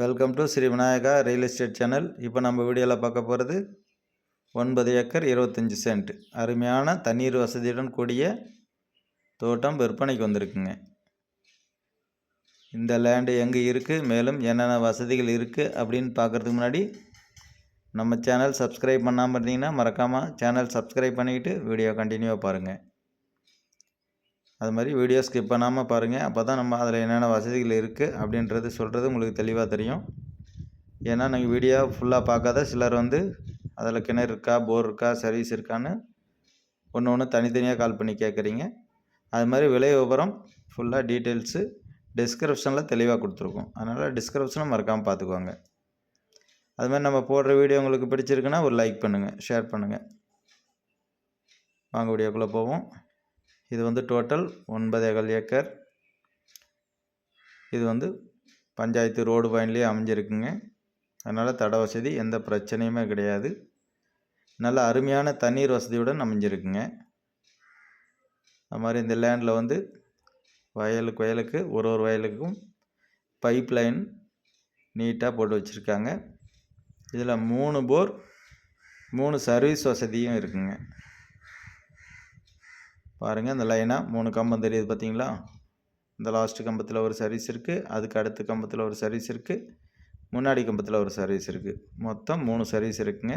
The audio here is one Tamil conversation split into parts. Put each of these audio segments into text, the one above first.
Welcome to Sri Vinayaka real estate channel. இப்போ நம்ம வீடியோவில் பார்க்க போகிறது 9 ஏக்கர் 25 சென்ட் அருமையான தண்ணீர் வசதியுடன் கூடிய தோட்டம் விற்பனைக்கு வந்திருக்குங்க. இந்த லேண்டு எங்கே இருக்குது, மேலும் என்னென்ன வசதிகள் இருக்குது அப்படின்னு பார்க்குறதுக்கு முன்னாடி நம்ம சேனல் சப்ஸ்கிரைப் பண்ணாமல் இருந்தீங்கன்னா மறக்காமல் சேனல் சப்ஸ்கிரைப் பண்ணிக்கிட்டு வீடியோ கண்டினியூவாக பாருங்கள். அது மாதிரி வீடியோ ஸ்கிப் பண்ணாமல் பாருங்கள். அப்போ தான் நம்ம அதில் என்னென்ன வசதிகள் இருக்குது அப்படின்றது சொல்கிறது உங்களுக்கு தெளிவாக தெரியும். ஏன்னா நீங்கள் வீடியோ ஃபுல்லாக பார்க்காத சிலர் அதில் கிணறு இருக்கா, போர் இருக்கா, சர்வீஸ் இருக்கான்னு ஒன்று தனித்தனியாக கால் பண்ணி கேட்குறீங்க. அது மாதிரி விலை விவரம் ஃபுல்லாக டீட்டெயில்ஸு டிஸ்கிரிப்ஷனில் தெளிவாக கொடுத்துருக்கோம். அதனால் டிஸ்கிரிப்ஷனை மறக்காமல் பார்த்துக்குவாங்க. அது மாதிரி நம்ம போடுற வீடியோ உங்களுக்கு பிடிச்சிருக்குன்னா ஒரு லைக் பண்ணுங்கள், ஷேர் பண்ணுங்கள். வாங்க வீடியோக்குள்ளே போவோம். இது டோட்டல் 9.25 ஏக்கர். இது பஞ்சாயத்து ரோடு பாயிண்ட்லேயே அமைஞ்சிருக்குங்க. அதனால் தட வசதி எந்த பிரச்சனையுமே கிடையாது. நல்ல அருமையான தண்ணீர் வசதியுடன் அமைஞ்சிருக்குங்க. அது மாதிரி இந்த லேண்டில் வயலுக்கு ஒரு வயலுக்கும் பைப் லைன் நீட்டாக போட்டு வச்சுருக்காங்க. இதில் 3 போர் 3 சர்வீஸ் வசதியும் இருக்குங்க. பாருங்கள், இந்த லைனாக 3 கம்பம் தெரியுது பார்த்தீங்களா? இந்த லாஸ்ட்டு கம்பத்தில் ஒரு சர்வீஸ் இருக்குது, அதுக்கு அடுத்த கம்பத்தில் ஒரு சர்வீஸ் இருக்குது, முன்னாடி கம்பத்தில் ஒரு சர்வீஸ் இருக்குது. மொத்தம் 3 சர்வீஸ் இருக்குங்க.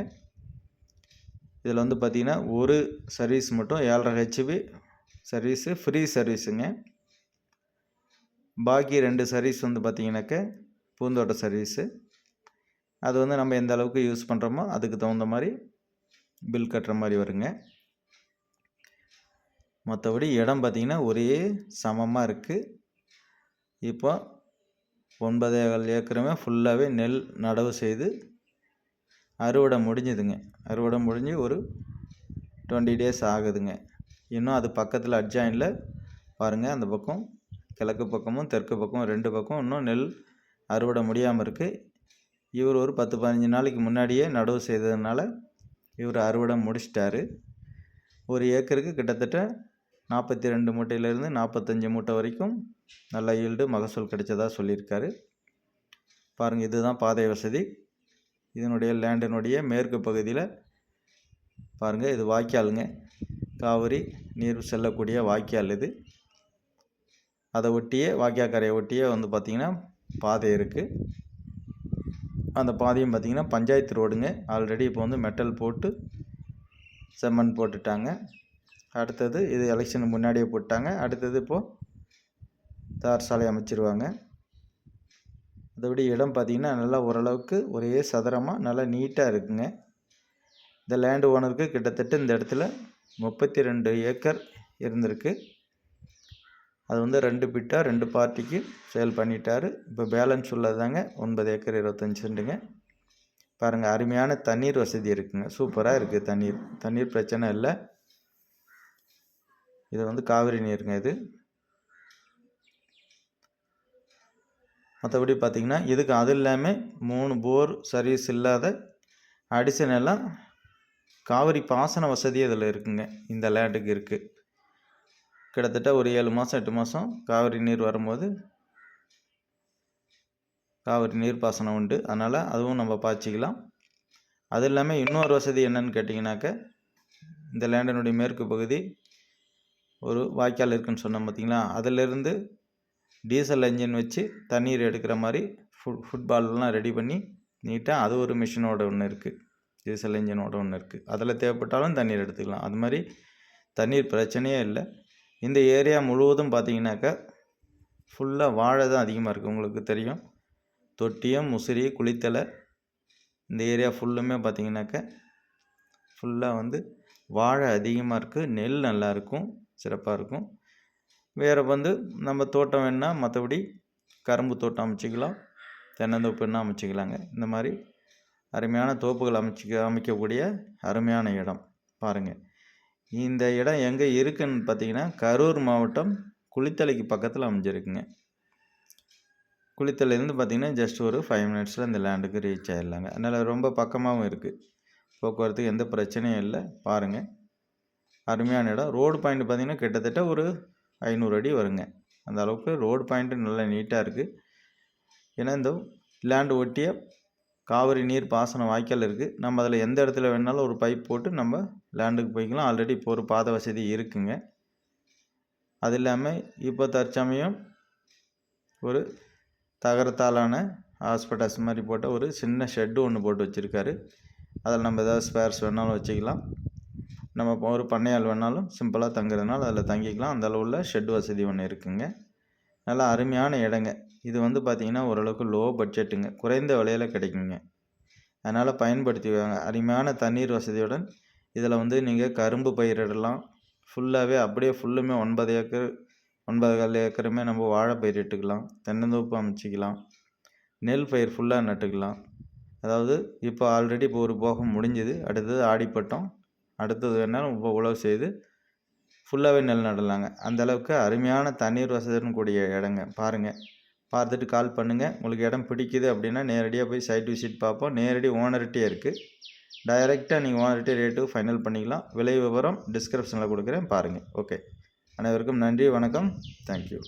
இதில் பார்த்திங்கன்னா ஒரு சர்வீஸ் மட்டும் 7.5 ஹெச்பி சர்வீஸு ஃப்ரீ சர்வீஸுங்க. பாக்கி 2 சர்வீஸ் பார்த்திங்கனாக்க பூந்தோட்ட சர்வீஸு. அது நம்ம எந்த அளவுக்கு யூஸ் பண்ணுறோமோ அதுக்கு தகுந்த மாதிரி பில் கட்டுற மாதிரி வருங்க. மற்றபடி இடம் பார்த்திங்கன்னா ஒரே சமமாக இருக்குது. இப்போ 9.25 ஏக்கருமே ஃபுல்லாகவே நெல் நடவு செய்து அறுவடை முடிஞ்சுதுங்க. அறுவடை முடிஞ்சு ஒரு 20 டேஸ் ஆகுதுங்க. இன்னும் அது பக்கத்தில் அட்ஜாயினில் பாருங்கள், அந்த பக்கம் கிழக்கு பக்கமும் தெற்கு பக்கமும் 2 பக்கம் இன்னும் நெல் அறுவடை முடியாமல் இருக்குது. இவர் ஒரு 10-15 நாளைக்கு முன்னாடியே நடவு செய்ததுனால இவர் அறுவடை முடிச்சிட்டாரு. ஒரு ஏக்கருக்கு கிட்டத்தட்ட 42 மூட்டையிலேருந்து 45 மூட்டை வரைக்கும் நல்ல ஈல்டு மகசூல் கிடைச்சதாக சொல்லியிருக்காரு. பாருங்கள், இதுதான் பாதை வசதி. இதனுடைய லேண்டினுடைய மேற்கு பகுதியில் பாருங்கள், இது வாய்க்காலுங்க. காவிரி நீர் செல்லக்கூடிய வாய்க்கால் இது. அதை ஒட்டியே வாய்க்காக்கரையை ஒட்டியே பார்த்திங்கன்னா பாதை இருக்குது. அந்த பாதையும் பார்த்திங்கன்னா பஞ்சாயத்து ரோடுங்க. ஆல்ரெடி இப்போ மெட்டல் போட்டு செம்மண் போட்டுட்டாங்க. அடுத்தது இது எலெக்ஷனுக்கு முன்னாடியே போட்டாங்க. அடுத்தது இப்போது தார் சாலை அமைச்சிருவாங்க. அதோடைய இடம் பார்த்திங்கன்னா நல்லா ஓரளவுக்கு ஒரே சதுரமாக நல்லா நீட்டாக இருக்குங்க. இந்த லேண்டு ஓனருக்கு கிட்டத்தட்ட இந்த இடத்துல 32 ஏக்கர் இருந்திருக்கு. அது 2 பிட்டாக 2 பார்ட்டிக்கு சேல் பண்ணிட்டார். இப்போ பேலன்ஸ் உள்ளதாங்க 9 ஏக்கர் 25 சென்ட்டுங்க. பாருங்கள், அருமையான தண்ணீர் வசதி இருக்குங்க. சூப்பராக இருக்குது. தண்ணீர் பிரச்சனை இல்லை. இது காவிரி நீருங்க. இது மற்றபடி பார்த்திங்கன்னா இதுக்கு அது இல்லாமல் 3 போர் சர்வீஸ் இல்லாத அடிஷனலாக காவிரி பாசன வசதி இதில் இருக்குங்க. இந்த லேண்டுக்கு இருக்குது. கிட்டத்தட்ட ஒரு 7 மாதம் 8 மாதம் காவிரி நீர் வரும்போது காவிரி நீர் பாசனம் உண்டு. அதனால் அதுவும் நம்ம பாய்ச்சிக்கலாம். அது இல்லாமல் இன்னொரு வசதி என்னன்னு கேட்டிங்கனாக்க, இந்த லேண்டினுடைய மேற்கு பகுதி ஒரு வாய்க்கால் இருக்குதுன்னு சொன்னோம் பார்த்திங்களா? அதிலிருந்து டீசல் என்ஜின் வச்சு தண்ணீர் எடுக்கிற மாதிரி ஃபுட்பால்லாம் ரெடி பண்ணி நீட்டாக அது ஒரு மிஷினோட ஒன்று இருக்குது. டீசல் என்ஜினோட ஒன்று இருக்குது. அதில் தேவைப்பட்டாலும் தண்ணீர் எடுத்துக்கலாம். அது மாதிரி தண்ணீர் பிரச்சனையே இல்லை. இந்த ஏரியா முழுவதும் பார்த்திங்கனாக்கா ஃபுல்லாக வாழை தான் அதிகமாக இருக்குது. உங்களுக்கு தெரியும், தொட்டியம், முசிறி, குளித்தலை இந்த ஏரியா ஃபுல்லுமே பார்த்திங்கனாக்கா ஃபுல்லாக வாழை அதிகமாக இருக்குது. நெல் நல்லாயிருக்கும், சிறப்பாக இருக்கும். வேறு நம்ம தோட்டம் வேணுன்னா மற்றபடி கரும்பு தோட்டம் அமைச்சிக்கலாம், தென்னந்தோப்பு வேணால் அமைச்சிக்கலாங்க. இந்த மாதிரி அருமையான தோப்புகள் அமைக்கக்கூடிய அருமையான இடம். பாருங்கள், இந்த இடம் எங்கே இருக்குதுன்னு பார்த்தீங்கன்னா கரூர் மாவட்டம் குளித்தலைக்கு பக்கத்தில் அமைஞ்சிருக்குங்க. குளித்தலையிலேருந்து பார்த்திங்கன்னா ஜஸ்ட் ஒரு 5 மினிட்ஸில் இந்த லேண்டுக்கு ரீச் ஆகிடலாங்க. அதனால் ரொம்ப பக்கமாகவும் இருக்குது. போக்குவரத்துக்கு எந்த பிரச்சனையும் இல்லை. பாருங்கள், அருமையான இடம். ரோடு பாயிண்ட் பார்த்திங்கன்னா கிட்டத்தட்ட ஒரு 500 அடி வருங்க. அந்த அளவுக்கு ரோடு பாயிண்ட்டு நல்லா நீட்டாக இருக்குது. ஏன்னா இந்த லேண்டு ஒட்டிய காவிரி நீர் பாசன வாய்க்கால் இருக்குது. நம்ம அதில் எந்த இடத்துல வேணாலும் ஒரு பைப் போட்டு நம்ம லேண்டுக்கு போய்க்கலாம். ஆல்ரெடி இப்போ ஒரு பாதை வசதி இருக்குங்க. அது இல்லாமல் இப்போ தற்சமயம் ஒரு தகரத்தாலான ஹாஸ்பிட்டல்ஸ் மாதிரி போட்ட ஒரு சின்ன ஷெட்டு ஒன்று போட்டு வச்சுருக்காரு. அதில் நம்ம ஏதாவது ஸ்பேர்ஸ் வேணாலும் வச்சுக்கலாம். நம்ம ஒரு பண்ணையால் வேணாலும் சிம்பிளாக தங்குறதுனால அதில் தங்கிக்கலாம். அந்த அளவுள்ள ஷெட் வசதி ஒன்று இருக்குங்க. நல்லா அருமையான இடங்க. இது வந்து பார்த்திங்கன்னா ஓரளவுக்கு லோ பட்ஜெட்டுங்க, குறைந்த விலையில் கிடைக்குங்க. அதனால் பயன்படுத்திவாங்க. அருமையான தண்ணீர் வசதியுடன் இதில் வந்து நீங்கள் கரும்பு பயிரிடலாம். ஃபுல்லாகவே அப்படியே ஃபுல்லுமே 9 ஏக்கர் 9.25 ஏக்கருமே நம்ம வாழை பயிரிட்டுக்கலாம், தென்னந்தோப்பு அமைச்சிக்கலாம், நெல் பயிர் ஃபுல்லாக நட்டுக்கலாம். அதாவது இப்போ ஆல்ரெடி இப்போ ஒரு போகம் முடிஞ்சுது. அடுத்தது ஆடிப்பட்டம், அடுத்தது வேணாலும் இப்போ உழவு செய்து ஃபுல்லாகவே நெல் நடலாங்க. அந்தளவுக்கு அருமையான தண்ணீர் வசதியுடன் கூடிய இடங்க. பாருங்கள், பார்த்துட்டு கால் பண்ணுங்கள். உங்களுக்கு இடம் பிடிக்குது அப்படின்னா நேரடியாக போய் சைட் விசிட் பார்ப்போம். நேரடி ஓனர்கிட்டே இருக்குது. டைரெக்டாக நீங்கள் ஓனர்கிட்டே ரேட்டு ஃபைனல் பண்ணிக்கலாம். விலை விவரம் டிஸ்கிரிப்ஷனில் கொடுக்குறேன், பாருங்கள். ஓகே, அனைவருக்கும் நன்றி, வணக்கம், தேங்க்யூ.